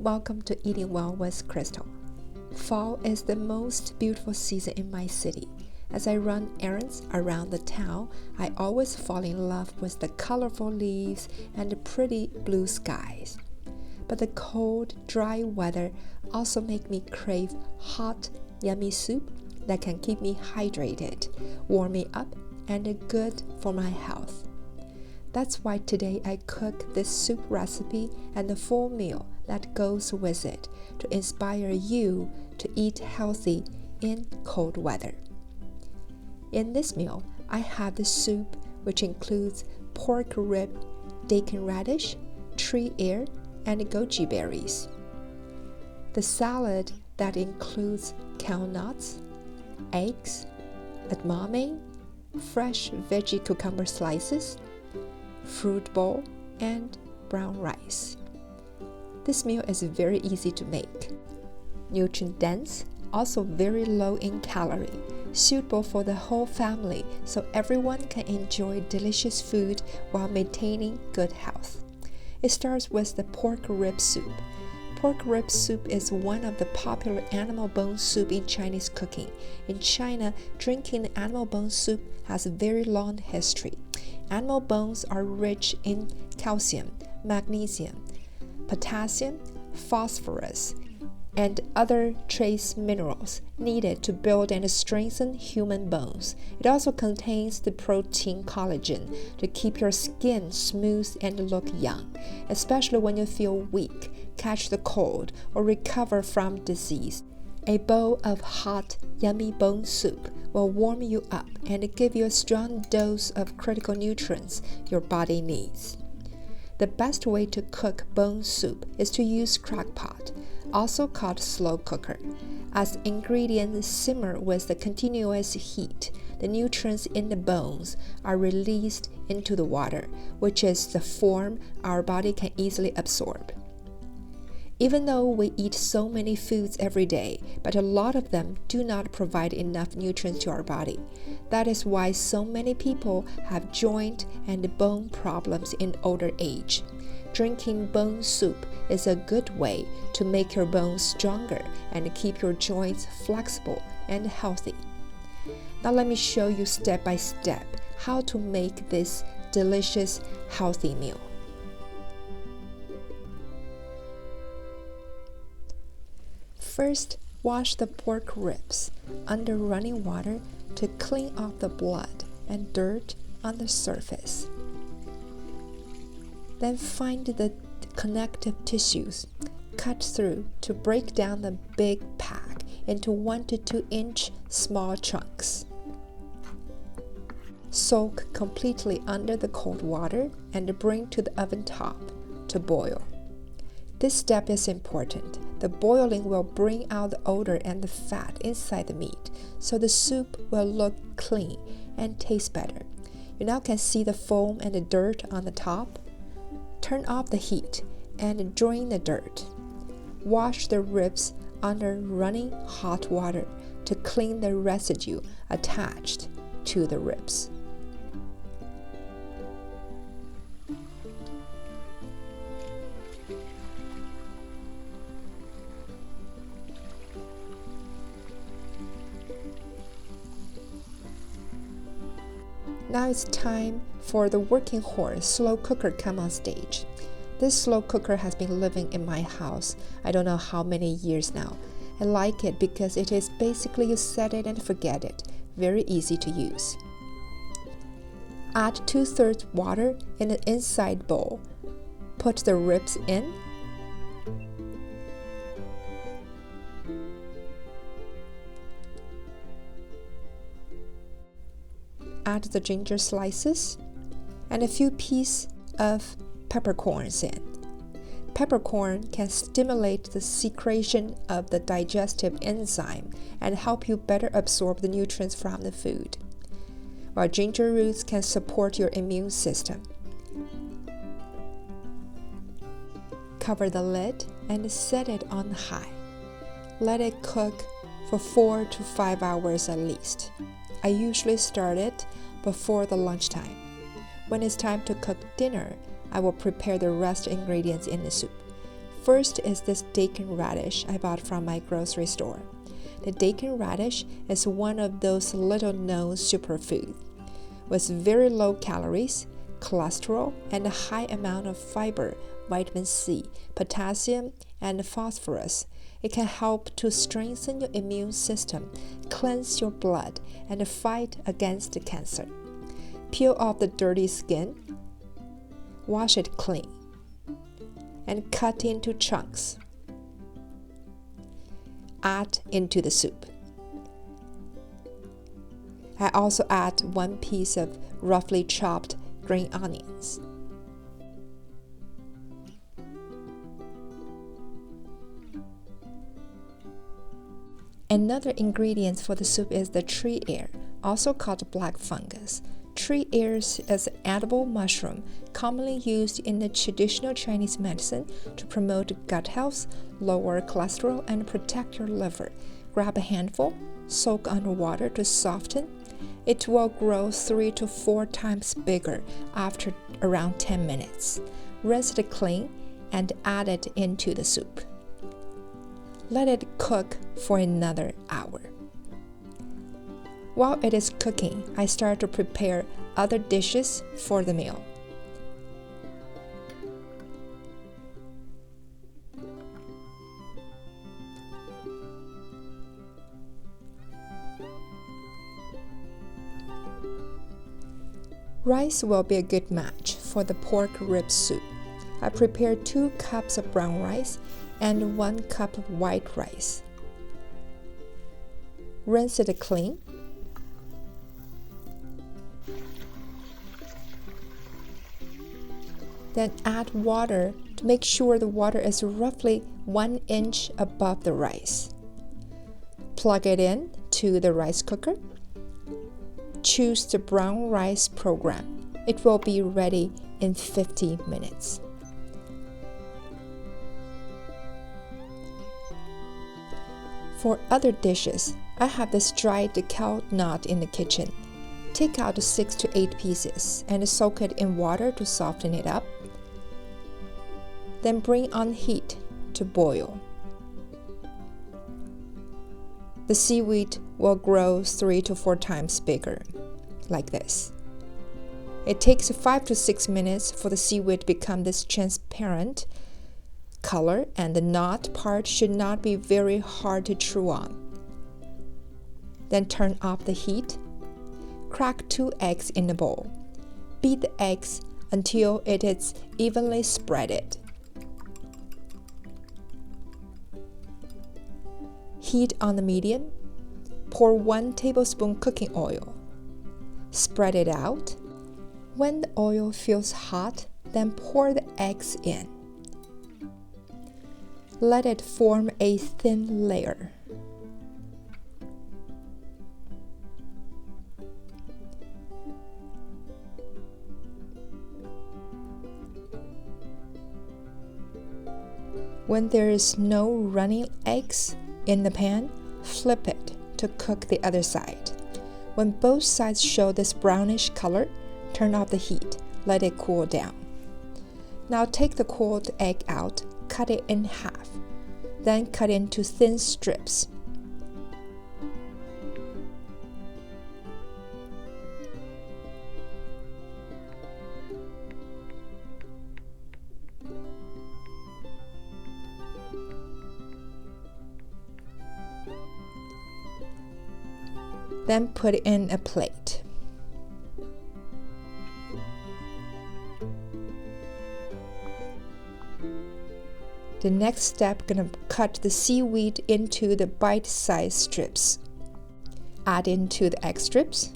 Welcome to Eating Well with Chrystal. Fall is the most beautiful season in my city. As I run errands around the town, I always fall in love with the colorful leaves and the pretty blue skies. But the cold, dry weather also makes me crave hot, yummy soup that can keep me hydrated, warm me up, and good for my health. That's why today I cook this soup recipe and the full meal that goes with it to inspire you to eat healthy in cold weather. In this meal, I have the soup which includes pork rib, daikon radish, tree ear, and goji berries. The salad that includes kale nuts, eggs, edamame, fresh veggie cucumber slices, fruit bowl, and brown rice. This meal is very easy to make. Nutrient dense, also very low in calorie, suitable for the whole family so everyone can enjoy delicious food while maintaining good health. It starts with the pork rib soup. Pork rib soup is one of the popular animal bone soup in Chinese cooking. In China, drinking animal bone soup has a very long history. Animal bones are rich in calcium, magnesium, potassium, phosphorus, and other trace minerals needed to build and strengthen human bones. It also contains the protein collagen to keep your skin smooth and look young, especially when you feel weak, catch the cold, or recover from disease. A bowl of hot, yummy bone soup will warm you up and give you a strong dose of critical nutrients your body needs. The best way to cook bone soup is to use crock pot, also called slow cooker. As ingredients simmer with the continuous heat, the nutrients in the bones are released into the water, which is the form our body can easily absorb. Even though we eat so many foods every day, but a lot of them do not provide enough nutrients to our body. That is why so many people have joint and bone problems in older age. Drinking bone soup is a good way to make your bones stronger and keep your joints flexible and healthy. Now let me show you step by step how to make this delicious, healthy meal. First, wash the pork ribs under running water to clean off the blood and dirt on the surface. Then find the connective tissues, cut through to break down the big pack into 1 to 2 inch small chunks. Soak completely under the cold water and bring to the oven top to boil. This step is important. The boiling will bring out the odor and the fat inside the meat, so the soup will look clean and taste better. You now can see the foam and the dirt on the top. Turn off the heat and drain the dirt. Wash the ribs under running hot water to clean the residue attached to the ribs. Now it's time for the working horse slow cooker come on stage. This slow cooker has been living in my house I don't know how many years now. I like it because it is basically you set it and forget it. Very easy to use. Add 2/3 water in an inside bowl. Put the ribs in. Add the ginger slices and a few pieces of peppercorns in. Peppercorn can stimulate the secretion of the digestive enzyme and help you better absorb the nutrients from the food, while ginger roots can support your immune system. Cover the lid and set it on high. Let it cook for 4 to 5 hours at least. I usually start it before the lunchtime. When it's time to cook dinner, I will prepare the rest ingredients in the soup. First is this Dakin radish I bought from my grocery store. The Dakin radish is one of those little-known superfoods with very low calories, cholesterol, and a high amount of fiber, vitamin C, potassium, and phosphorus. It can help to strengthen your immune system, cleanse your blood, and fight against cancer. Peel off the dirty skin, wash it clean, and cut into chunks. Add into the soup. I also add 1 piece of roughly chopped green onions. Another ingredient for the soup is the tree ear, also called black fungus. Tree ears is an edible mushroom commonly used in the traditional Chinese medicine to promote gut health, lower cholesterol, and protect your liver. Grab a handful, soak underwater to soften. It will grow 3 to 4 times bigger after around 10 minutes. Rinse it clean and add it into the soup. Let it cook for another hour. While it is cooking, I start to prepare other dishes for the meal. Rice will be a good match for the pork rib soup. I prepared 2 cups of brown rice and 1 cup of white rice. Rinse it clean. Then add water to make sure the water is roughly 1 inch above the rice. Plug it in to the rice cooker. Choose the brown rice program. It will be ready in 50 minutes. For other dishes, I have this dried cow nut in the kitchen. Take out 6 to 8 pieces and soak it in water to soften it up. Then bring on heat to boil. The seaweed will grow 3 to 4 times bigger, like this. It takes 5 to 6 minutes for the seaweed to become this transparent color, and the knot part should not be very hard to chew on. Then turn off the heat. Crack 2 eggs in a bowl. Beat the eggs until it is evenly spreaded. Heat on the medium. Pour 1 tablespoon cooking oil. Spread it out. When the oil feels hot, then pour the eggs in. Let it form a thin layer. When there is no running eggs in the pan, flip it to cook the other side. When both sides show this brownish color, turn off the heat. Let it cool down. Now take the cooled egg out, cut it in half, then cut into thin strips. Then put it in a plate. The next step, gonna cut the seaweed into the bite-sized strips. Add into the egg strips.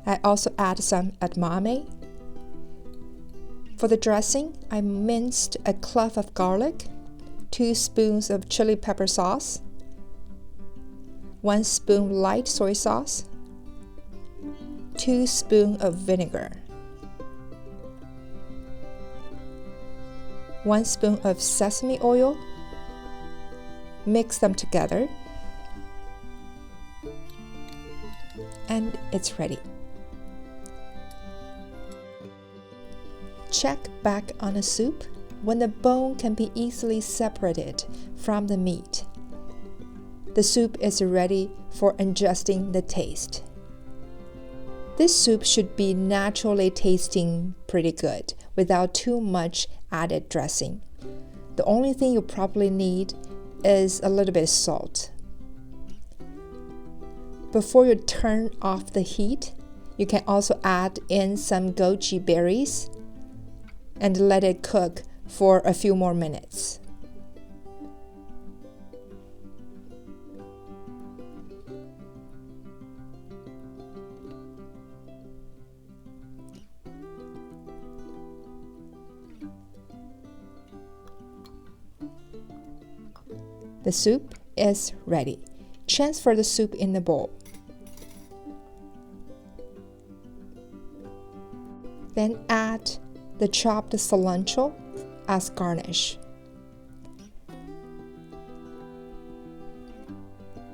I also add some edamame. For the dressing, I minced a clove of garlic, 2 spoons of chili pepper sauce, 1 spoon light soy sauce, 2 spoons of vinegar, 1 spoon of sesame oil. Mix them together, and it's ready. Check back on the soup. when the bone can be easily separated from the meat. The soup is ready for adjusting the taste. This soup should be naturally tasting pretty good without too much added dressing. The only thing you probably need is a little bit of salt. Before you turn off the heat, you can also add in some goji berries and let it cook for a few more minutes. The soup is ready. Transfer the soup in the bowl. Then add the chopped cilantro as garnish.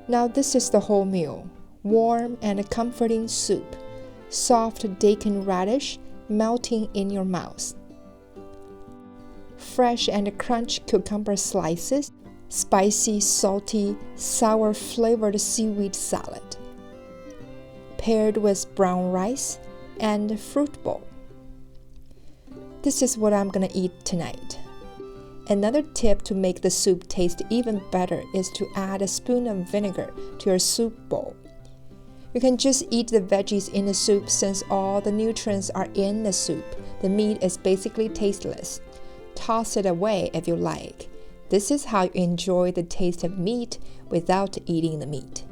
Now this is the whole meal. Warm and comforting soup. Soft Dakin radish melting in your mouth. Fresh and crunchy cucumber slices. Spicy, salty, sour flavored seaweed salad. Paired with brown rice and fruit bowl. This is what I'm gonna eat tonight. Another tip to make the soup taste even better is to add a spoon of vinegar to your soup bowl. You can just eat the veggies in the soup since all the nutrients are in the soup. The meat is basically tasteless. Toss it away if you like. This is how you enjoy the taste of meat without eating the meat.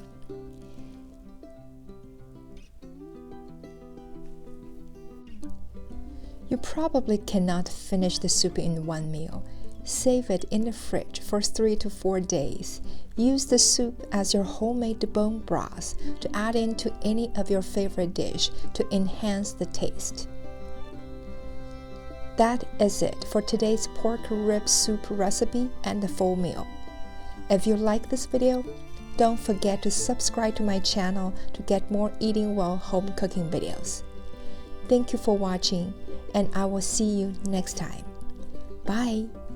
You probably cannot finish the soup in one meal. Save it in the fridge for 3 to 4 days. Use the soup as your homemade bone broth to add into any of your favorite dish to enhance the taste. That is it for today's pork rib soup recipe and the full meal. If you like this video, don't forget to subscribe to my channel to get more eating well home cooking videos. Thank you for watching, and I will see you next time. Bye!